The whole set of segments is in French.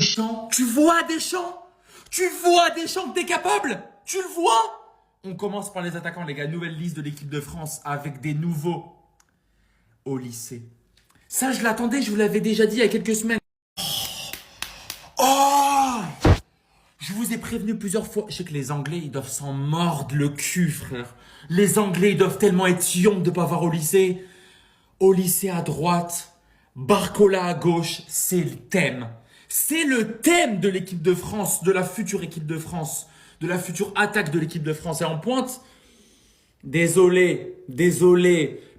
Deschamps, tu vois Deschamps? Tu vois Deschamps que t'es capable? Tu le vois? On commence par les attaquants, les gars. Nouvelle liste de l'équipe de France avec des nouveaux au lycée. Ça, je l'attendais, je vous l'avais déjà dit il y a quelques semaines. Oh! Je vous ai prévenu plusieurs fois. Je sais que les Anglais, ils doivent s'en mordre le cul, frère. Les Anglais, ils doivent tellement être young de pas voir au lycée. Au lycée à droite, Barcola à gauche, c'est le thème. C'est le thème de l'équipe de France, de la future équipe de France, de la future attaque de l'équipe de France. Et en pointe, désolé,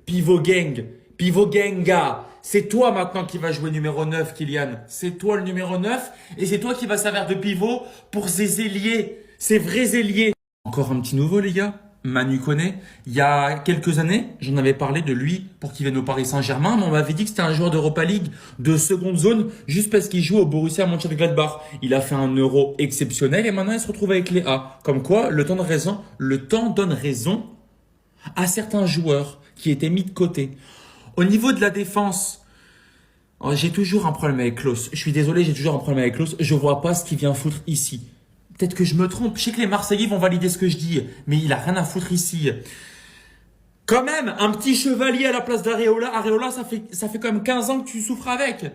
Pivot Genga. C'est toi maintenant qui va jouer numéro 9, Kylian. C'est toi le numéro 9 et c'est toi qui va servir de pivot pour ces ailiers, ces vrais ailiers. Encore un petit nouveau, les gars. Manu Koné. Il y a quelques années, j'en avais parlé de lui pour qu'il vienne au Paris Saint-Germain, mais on m'avait dit que c'était un joueur d'Europa League de seconde zone juste parce qu'il joue au Borussia Mönchengladbach. Il a fait un euro exceptionnel et maintenant il se retrouve avec les A. Comme quoi, le temps donne raison à certains joueurs qui étaient mis de côté. Au niveau de la défense, j'ai toujours un problème avec Klose. Je suis désolé, j'ai toujours un problème avec Klose. Je vois pas ce qu'il vient foutre ici. Peut-être que je me trompe. Je sais que les Marseillais vont valider ce que je dis, mais il a rien à foutre ici. Quand même, un petit Chevalier à la place d'Areola. Areola, ça fait quand même 15 ans que tu souffres avec.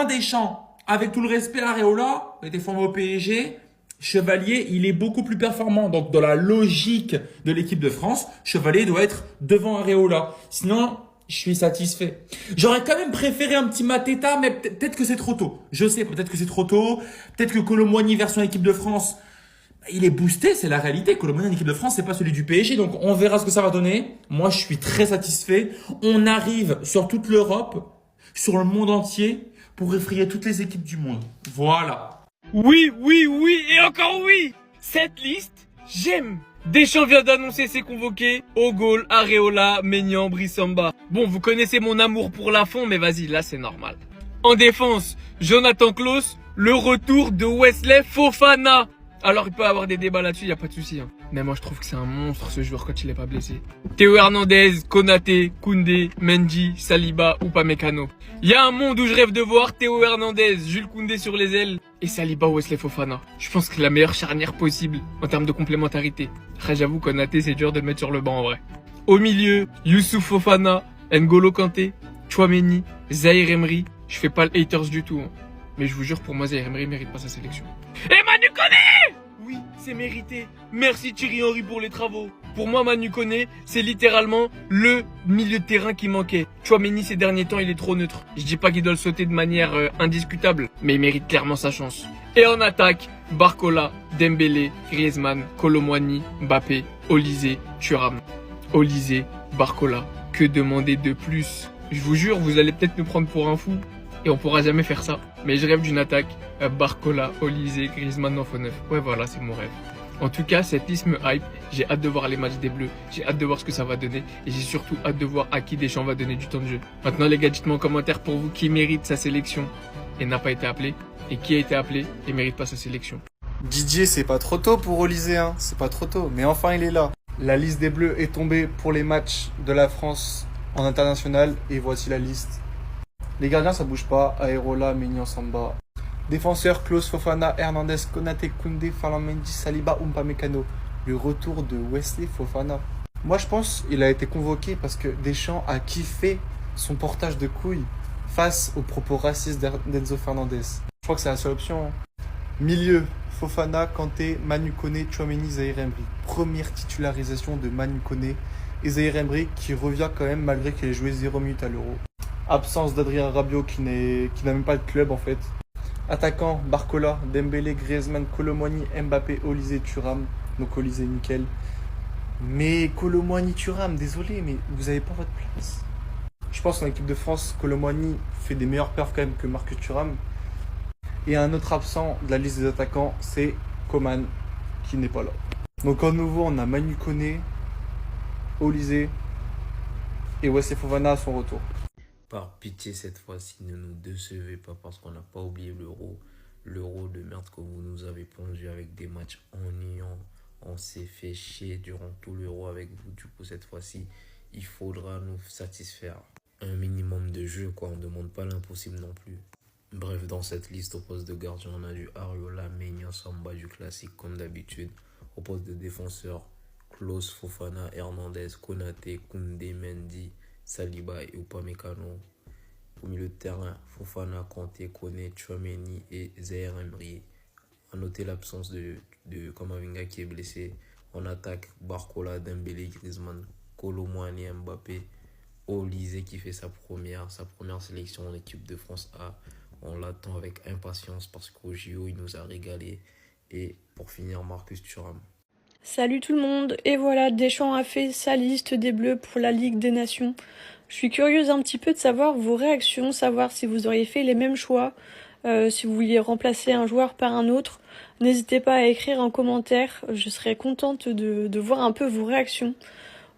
Deschamps. Avec tout le respect, Areola, il était formé au PSG. Chevalier, il est beaucoup plus performant. Donc, dans la logique de l'équipe de France, Chevalier doit être devant Areola. Sinon, je suis satisfait. J'aurais quand même préféré un petit Mateta, mais peut-être que c'est trop tôt. Je sais, peut-être que c'est trop tôt. Peut-être que Kolo Muani version équipe de France, il est boosté, c'est la réalité. Kolo Muani en équipe de France, c'est pas celui du PSG. Donc, on verra ce que ça va donner. Moi, je suis très satisfait. On arrive sur toute l'Europe, sur le monde entier, pour effrayer toutes les équipes du monde. Voilà. Oui, oui, oui et encore oui. Cette liste, j'aime. Deschamps vient d'annoncer ses convoqués. Au goal, Areola, Maignan, Brissamba. Bon, vous connaissez mon amour pour Lafont, mais vas-y, là c'est normal. En défense, Jonathan Klaus, le retour de Wesley Fofana. Alors il peut y avoir des débats là-dessus, y a pas de souci. Mais moi je trouve que c'est un monstre ce joueur quand il est pas blessé. Théo Hernandez, Konaté, Koundé, Mendy, Saliba ou Pamecano. Il y a un monde où je rêve de voir Théo Hernandez, Jules Koundé sur les ailes et Saliba Wesley Fofana. Je pense que c'est la meilleure charnière possible en termes de complémentarité. Après j'avoue Konaté c'est dur de le mettre sur le banc en vrai. Au milieu, Youssouf Fofana, N'Golo Kanté, Tchouaméni, Zahir Emery. Je fais pas le haters du tout. Mais je vous jure, pour moi, Zahir Emery mérite pas sa sélection. Et Manu Koné! Oui, c'est mérité. Merci Thierry Henry pour les travaux. Pour moi, Manu Koné, c'est littéralement le milieu de terrain qui manquait. Tchouaméni, ces derniers temps, il est trop neutre. Je dis pas qu'il doit le sauter de manière indiscutable, mais il mérite clairement sa chance. Et en attaque, Barcola, Dembélé, Griezmann, Kolo Muani, Mbappé, Olysée, Thuram. Olysée, Barcola, que demander de plus? Je vous jure, vous allez peut-être nous prendre pour un fou. Et on pourra jamais faire ça. Mais je rêve d'une attaque. Barcola, Olysée, Griezmann en faux neuf. Ouais, voilà, c'est mon rêve. En tout cas, cette liste me hype. J'ai hâte de voir les matchs des Bleus. J'ai hâte de voir ce que ça va donner. Et j'ai surtout hâte de voir à qui Deschamps va donner du temps de jeu. Maintenant, les gars, dites-moi en commentaire pour vous qui mérite sa sélection et n'a pas été appelé. Et qui a été appelé et mérite pas sa sélection. Didier, c'est pas trop tôt pour Olysée, hein. C'est pas trop tôt. Mais enfin, il est là. La liste des Bleus est tombée pour les matchs de la France en international. Et voici la liste. Les gardiens, ça bouge pas. Areola, Maignan, Samba. Défenseurs, Klose, Fofana, Hernandez, Konaté, Koundé, Ferland Mendy, Saliba, Upamecano. Le retour de Wesley Fofana. Moi, je pense qu'il a été convoqué parce que Deschamps a kiffé son portage de couilles face aux propos racistes d'Enzo Fernandez. Je crois que c'est la seule option. Milieu, Fofana, Kanté, Manu Koné, Tchouaméni, Zahir Emery. Première titularisation de Manu Koné et Zahir Emery qui revient quand même malgré qu'il ait joué 0 minutes à l'Euro. Absence d'Adrien Rabiot qui n'a même pas de club en fait. Attaquant, Barcola, Dembélé, Griezmann, Kolo Muani, Mbappé, Olysée, Thuram. Donc Olysée, nickel. Mais Kolo Muani, Thuram, désolé, mais vous avez pas votre place. Je pense qu'en équipe de France, Kolo Muani fait des meilleures perfs quand même que Marcus Thuram. Et un autre absent de la liste des attaquants, c'est Coman, qui n'est pas là. Donc en nouveau, on a Manu Koné, Olysée et Wesley Fofana à son retour. Par pitié, cette fois-ci, ne nous décevez pas parce qu'on n'a pas oublié l'euro. L'euro de merde que vous nous avez plongé avec des matchs ennuyants. On s'est fait chier durant tout l'euro avec vous. Du coup, cette fois-ci, il faudra nous satisfaire. Un minimum de jeu, quoi. On ne demande pas l'impossible non plus. Bref, dans cette liste, au poste de gardien, on a du Areola, Maignan, Samba, du classique comme d'habitude. Au poste de défenseur, Klose, Fofana, Hernandez, Konaté, Koundé, Mendy, Saliba et Upamecano. Au milieu de terrain, Fofana, Kanté, Koné, Tchouaméni et Zaire Emery. A noter l'absence de Kamavinga qui est blessé. En attaque, Barcola, Dembélé, Griezmann, Kolo Muani, Mbappé, Olise qui fait sa première sélection en équipe de France A. On l'attend avec impatience parce qu'au JO, il nous a régalé. Et pour finir, Marcus Thuram. Salut tout le monde, et voilà, Deschamps a fait sa liste des Bleus pour la Ligue des Nations. Je suis curieuse un petit peu de savoir vos réactions, savoir si vous auriez fait les mêmes choix, si vous vouliez remplacer un joueur par un autre. N'hésitez pas à écrire en commentaire, je serais contente de voir un peu vos réactions.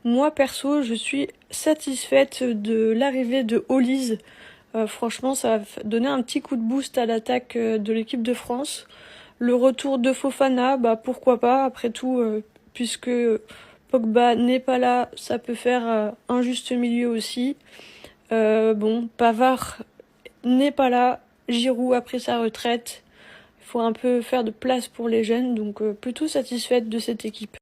Moi perso, je suis satisfaite de l'arrivée de Olise. Franchement, ça va donner un petit coup de boost à l'attaque de l'équipe de France. Le retour de Fofana, pourquoi pas, après tout, puisque Pogba n'est pas là, ça peut faire un juste milieu aussi. Pavard n'est pas là, Giroud a pris sa retraite. Il faut un peu faire de place pour les jeunes, donc plutôt satisfaite de cette équipe.